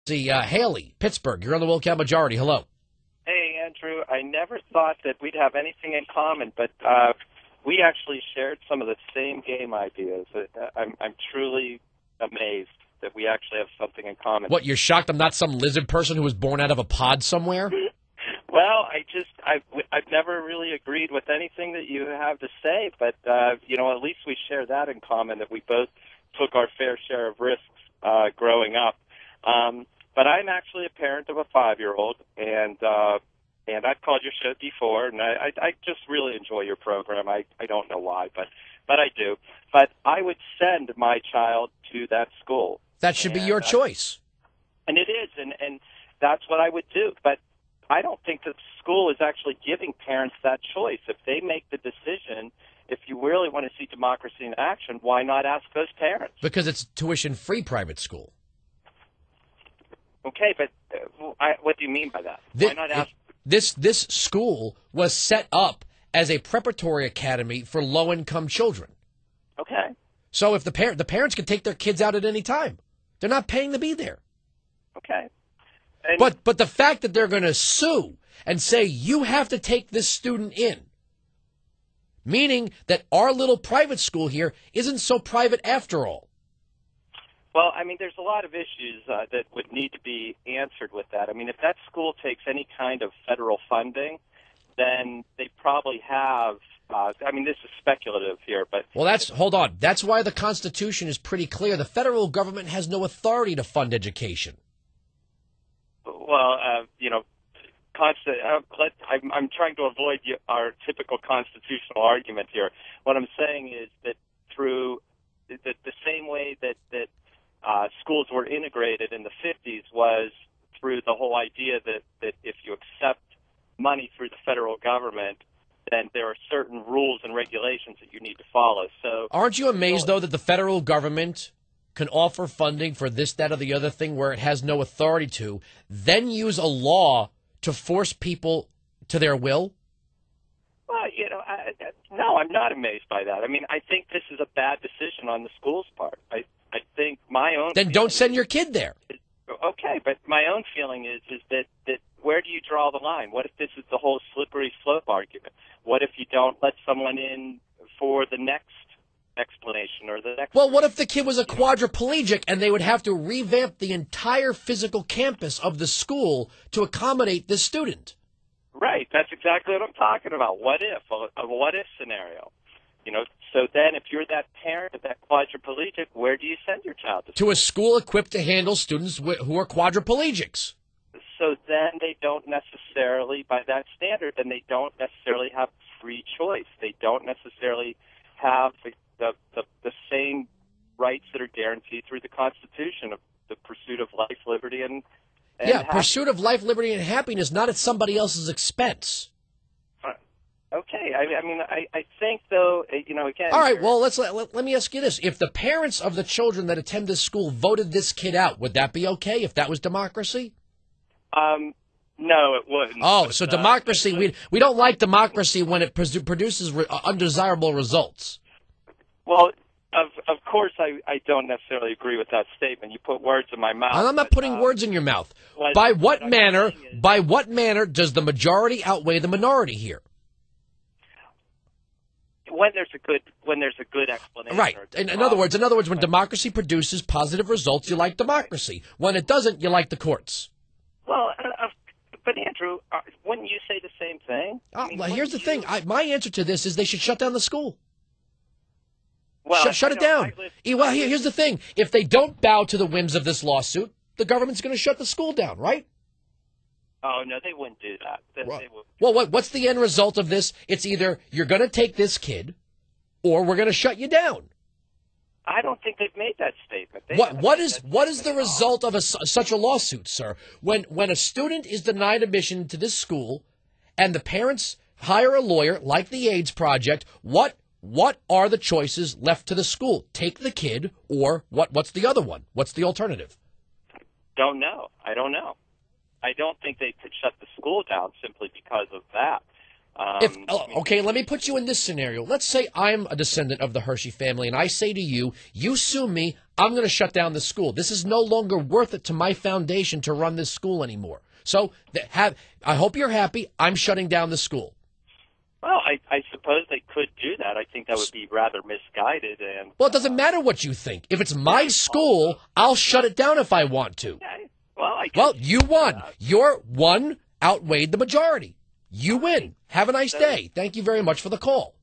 See, Hailey, Pittsburg, you're on the Wilkow majority. Hello. Hey, Andrew. I never thought that we'd have anything in common, but we actually shared some of the same game ideas. I'm truly amazed that we actually have something in common. What, you're shocked I'm not some lizard person who was born out of a pod somewhere? Well, I've never really agreed with anything that you have to say, but, at least we share that in common, that we both took our fair share of risks growing up. But I'm actually a parent of a 5-year-old, and I've called your show before, and I just really enjoy your program. I don't know why, but I do. But I would send my child to that school. That should be your choice. And it is, and that's what I would do. But I don't think that the school is actually giving parents that choice. If they make the decision, if you really want to see democracy in action, why not ask those parents? Because it's tuition-free private school. Okay, but what do you mean by that? Why not ask? This school was set up as a preparatory academy for low-income children. Okay. So if the parents can take their kids out at any time. They're not paying to be there. Okay. And But the fact that they're going to sue and say you have to take this student in, meaning that our little private school here isn't so private after all. Well, I mean, there's a lot of issues that would need to be answered with that. I mean, if that school takes any kind of federal funding, then they probably have. This is speculative here, but Hold on. That's why the Constitution is pretty clear. The federal government has no authority to fund education. Well, I'm trying to avoid our typical constitutional argument here. What I'm saying is that through the same way that schools were integrated in the 50s was through the whole idea that if you accept money through the federal government, then there are certain rules and regulations that you need to follow. So, aren't you amazed, though, that the federal government can offer funding for this, that, or the other thing where it has no authority to, then use a law to force people to their will? Well, no, I'm not amazed by that. I mean, I think this is a bad decision on the school's part. I think my own... Then don't send your kid there. Okay, but my own feeling is that where do you draw the line? What if this is the whole slippery slope argument? What if you don't let someone in for the next explanation or the next... Well, what if the kid was a quadriplegic and they would have to revamp the entire physical campus of the school to accommodate this student? Right, that's exactly what I'm talking about. What if? A what-if scenario. So then if you're that parent of that quadriplegic, where do you send your child to? To a school equipped to handle students who are quadriplegics. So then they don't necessarily, by that standard, then they don't necessarily have free choice. They don't necessarily have the same rights that are guaranteed through the Constitution of the pursuit of life, liberty, and pursuit of life, liberty, and happiness, not at somebody else's expense. Okay, I think, though, again... All right, well, let me ask you this. If the parents of the children that attend this school voted this kid out, would that be okay if that was democracy? No, it wouldn't. Oh, so democracy, we don't like democracy when it produces undesirable results. Well, of course, I don't necessarily agree with that statement. You put words in my mouth. I'm not putting words in your mouth. By what manner does the majority outweigh the minority here? When there's a good explanation. Right. In other words, when democracy produces positive results, you like democracy. When it doesn't, you like the courts. Well, but Andrew, wouldn't you say the same thing? Well, here's the thing. My answer to this is they should shut down the school. Well, shut it down. Here's the thing. If they don't bow to the whims of this lawsuit, the government's going to shut the school down, right? Oh, no, they wouldn't do that. They wouldn't. Well, what's the end result of this? It's either you're going to take this kid or we're going to shut you down. I don't think they've made that statement. What is the result of such a lawsuit, sir? When a student is denied admission to this school and the parents hire a lawyer like the AIDS Project, what are the choices left to the school? Take the kid or what's the other one? What's the alternative? Don't know. I don't know. I don't think they could shut the school down simply because of that. Okay, let me put you in this scenario. Let's say I'm a descendant of the Hershey family, and I say to you, you sue me, I'm going to shut down the school. This is no longer worth it to my foundation to run this school anymore. So I hope you're happy. I'm shutting down the school. Well, I suppose they could do that. I think that would be rather misguided. And well, it doesn't matter what you think. If it's my school, I'll shut it down if I want to. Okay. Well, you won. Your one outweighed the majority. You win. Have a nice day. Thank you very much for the call.